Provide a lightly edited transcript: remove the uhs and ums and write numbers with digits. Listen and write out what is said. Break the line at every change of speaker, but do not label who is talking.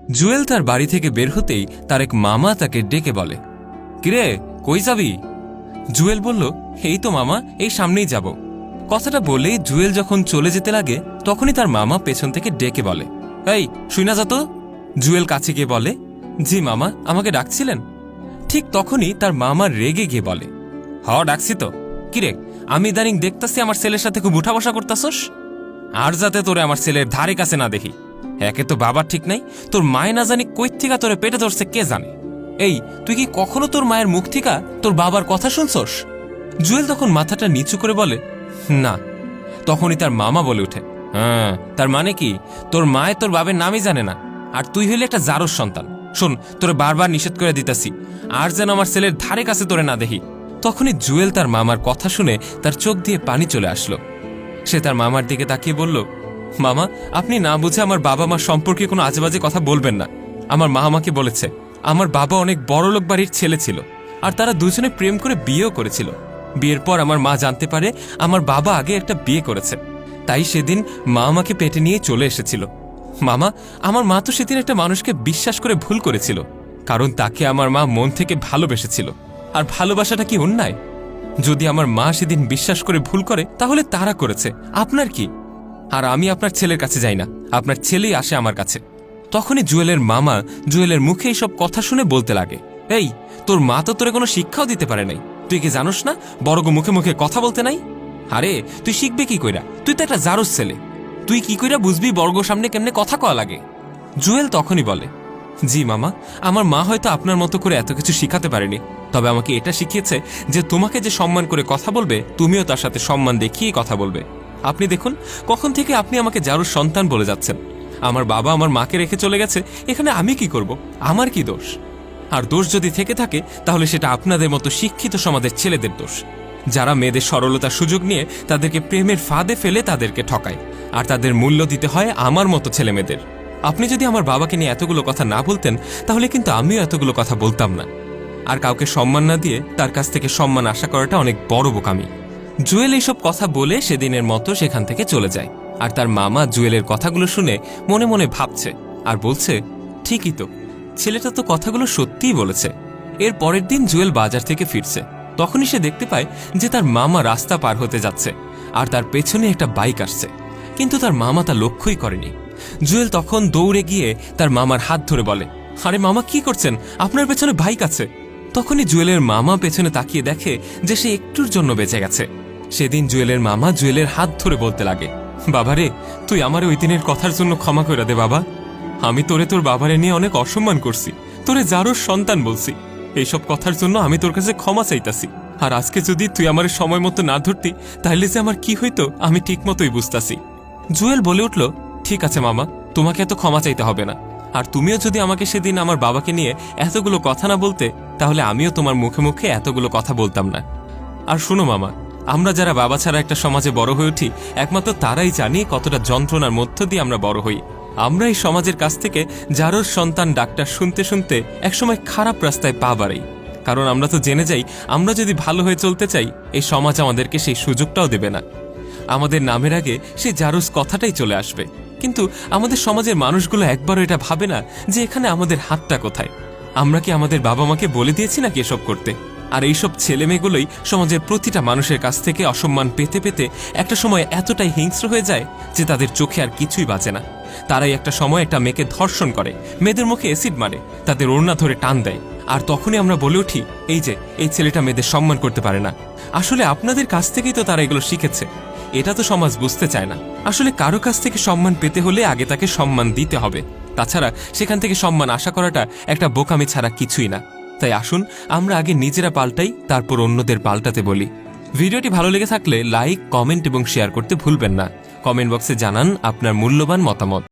জুয়েল তার বাড়ি থেকে বের হতেই তার এক মামা তাকে ডেকে বলে, কিরে কই যাবি? জুয়েল বলল, এই তো মামা, এই সামনেই যাব। কথাটা বলেই জুয়েল যখন চলে যেতে লাগে তখনই তার মামা পেছন থেকে ডেকে বলে, এই শুই না যা তো। জুয়েল কাছে গিয়ে বলে, জি মামা, আমাকে ডাকছিলেন? ঠিক তখনই তার মামা রেগে গিয়ে বলে, ডাকছি তো। কিরে, আমি ইদানিং দেখতাছি আমার ছেলের সাথে খুব উঠা বসা করতাছস, আর যাতে তোরে আমার ছেলের ধারে কাছে না দেখি। একে তো বাবার ঠিক নাই, তোর মায় না জানি কই থেকে তোরে পেটে ধরছে কে জানে। এই তুই কি কখনো তোর মায়ের মুখ থেকে তোর বাবার কথা শুনছস? জুয়েল তখন মাথাটা নিচু করে বলে, না। তখনই তার মামা বলে উঠে, হ্যাঁ, তার মানে কি তোর মায় তোর বাবার নামই জানে না, আর তুই হইলে একটা জারোর সন্তান। শোন, তোরে বারবার নিষেধ করে দিতাছি, আর যেন আমার ছেলের ধারে কাছে তোরে না দেখি। তখনই জুয়েল তার মামার কথা শুনে তার চোখ দিয়ে পানি চলে আসলো। সে তার মামার দিকে তাকিয়ে বলল, মামা, আপনি না বুঝে আমার বাবা মা সম্পর্কে কোনো আজেবাজে কথা বলবেন না। আমার মা আমাকে বলেছে আমার বাবা অনেক বড়লোক বাড়ির ছেলে ছিল, আর তারা দুজনে প্রেম করে বিয়েও করেছিল। বিয়ের পর আমার মা জানতে পারে আমার বাবা আগে একটা বিয়ে করেছে, তাই সেদিন মা আমাকে পেটে নিয়ে চলে এসেছিল। মামা, আমার মা তো সেদিন একটা মানুষকে বিশ্বাস করে ভুল করেছিল, কারণ তাকে আমার মা মন থেকে ভালোবেসেছিল। আর ভালোবাসাটা কি অন্যায়? যদি আমার মা সেদিন বিশ্বাস করে ভুল করে তাহলে তারা করেছে, আপনার কি? আর আমি আপনার ছেলের কাছে যাই না, আপনার ছেলেই আসে আমার কাছে। তখনই জুয়েলের মামা জুয়েলের মুখে এইসব কথা শুনে বলতে লাগে, এই তোর মা তো তোরে কোনো শিক্ষাও দিতে পারে নাই, তুই কি জানোস না বড় মুখে মুখে কথা বলতে নাই? আরে তুই শিখবে কি কইরা? তুই তো একটা জারুস ছেলে, তুই কি কইরা বুঝবি বর্গ সামনে কেমনে কথা কওয়া লাগে? জুয়েল তখনই বলে, জি মামা, আমার মা হয়তো আপনার মতো করে এত কিছু শিখাতে পারেনি, তবে আমাকে এটা শিখিয়েছে যে তোমাকে যে সম্মান করে কথা বলবে তুমিও তার সাথে সম্মান দেখিয়ে কথা বলবে। আপনি দেখুন, কখন থেকে আপনি আমাকে জারুর সন্তান বলে যাচ্ছেন। আমার বাবা আমার মাকে রেখে চলে গেছে, এখানে আমি কি করব? আমার কি দোষ? আর দোষ যদি থেকে থাকে তাহলে সেটা আপনাদের মতো শিক্ষিত সমাজের ছেলেদের দোষ, যারা মেয়েদের সরলতার সুযোগ নিয়ে তাদেরকে প্রেমের ফাঁদে ফেলে তাদেরকে ঠকায়, আর তাদের মূল্য দিতে হয় আমার মতো ছেলে মেয়েদের। আপনি যদি আমার বাবাকে নিয়ে এতগুলো কথা না বলতেন তাহলে কিন্তু আমিও এতগুলো কথা বলতাম না। আর কাউকে সম্মান না দিয়ে তার কাছ থেকে সম্মান আশা করাটা অনেক বড় বোকামি। জুয়েল এইসব কথা বলে সেদিনের মতো সেখান থেকে চলে যায়, আর তার মামা জুয়েলের কথাগুলো শুনে মনে মনে ভাবছে আর বলছে, ঠিকই তো, ছেলেটা তো কথাগুলো সত্যিই বলেছে। এর পরের দিন জুয়েল বাজার থেকে ফিরছে, তখনই সে দেখতে পায় যে তার মামা রাস্তা পার হতে যাচ্ছে, আর তার পেছনে একটা বাইক আসছে, কিন্তু তার মামা তা লক্ষ্যই করেনি। জুয়েল তখন দৌড়ে গিয়ে তার মামার হাত ধরে বলে, আরে মামা কি করছেন, আপনার পেছনে বাইক আছে। তখনই জুয়েলের মামা পেছনে তাকিয়ে দেখে যে সে একটুর জন্য বেঁচে গেছে। সেদিন জুয়েলের মামা জুয়েলের হাত ধরে বলতে লাগে, বাবারে, তুই আমার ওই দিনের কথার জন্য ক্ষমা করে দে বাবা। আমি তোরে তোর বাবারে নিয়ে অনেক অসম্মান করছি, তোরে যারোর সন্তান বলছি, এইসব কথার জন্য আমি তোর কাছে ক্ষমা চাইতাছি। আর আজকে যদি তুই আমার সময় মতো না ধরতি তাহলে যে আমার কি হইতো আমি ঠিক মতোই বুঝতাছি। জুয়েল বলে উঠল, ঠিক আছে মামা, তোমাকে এত ক্ষমা চাইতে হবে না। আর তুমিও যদি আমাকে সেদিন আমার বাবাকে নিয়ে এতগুলো কথা না বলতে তাহলে আমিও তোমার মুখে মুখে এতগুলো কথা বলতাম না। আর শোনো মামা, আমরা যারা বাবা ছাড়া একটা সমাজে বড় হয়ে উঠি একমাত্র তারাই জানি কতটা যন্ত্রণার মধ্য দিয়ে আমরা বড় হই। আমরা এই সমাজের কাছ থেকে যারোর সন্তান ডাক্তার শুনতে শুনতে একসময় খারাপ রাস্তায় পা বাড়াই, কারণ আমরা তো জেনে যাই আমরা যদি ভালো হয়ে চলতে চাই এই সমাজ আমাদেরকে সেই সুযোগটাও দেবে না। আমাদের নামের আগে সেই জারুস কথাটাই চলে আসবে, কিন্তু আমাদের সমাজের মানুষগুলো একবারও এটা ভাবে না যে এখানে আমাদের হাতটা কোথায়। আমরা কি আমাদের বাবা মাকে বলে দিয়েছি নাকি এসব করতে? আর এইসব ছেলে মেয়েগুলোই সমাজের প্রতিটা মানুষের কাছ থেকে অসম্মান পেতে পেতে একটা সময় এতটাই হিংস্র হয়ে যায় যে তাদের চোখে আর কিছুই বাঁচে না। তারাই একটা সময় একটা মেয়েকে ধর্ষণ করে, মেয়েদের মুখে অ্যাসিড মারে, তাদের ওড়না ধরে টান দেয়, আর তখনই আমরা বলে উঠি এই যে এই ছেলেটা মেয়েদের সম্মান করতে পারে না। আসলে আপনাদের কাছ থেকেই তো তারা এগুলো শিখেছে, এটা তো সমাজ বুঝতে চায় না। আসলে কারো কাছ থেকে সম্মান পেতে হলে আগে তাকে সম্মান দিতে হবে, তাছাড়া সেখান থেকে সম্মান আশা করাটা একটা বোকামি ছাড়া কিছুই না। তাই আসুন আমরা আগে নিজেরা পাল্টাই, তারপর অন্যদের পাল্টাতে বলি। ভিডিওটি ভালো লেগে থাকলে লাইক, কমেন্ট এবং শেয়ার করতে ভুলবেন না। কমেন্ট বক্সে জানান আপনার মূল্যবান মতামত।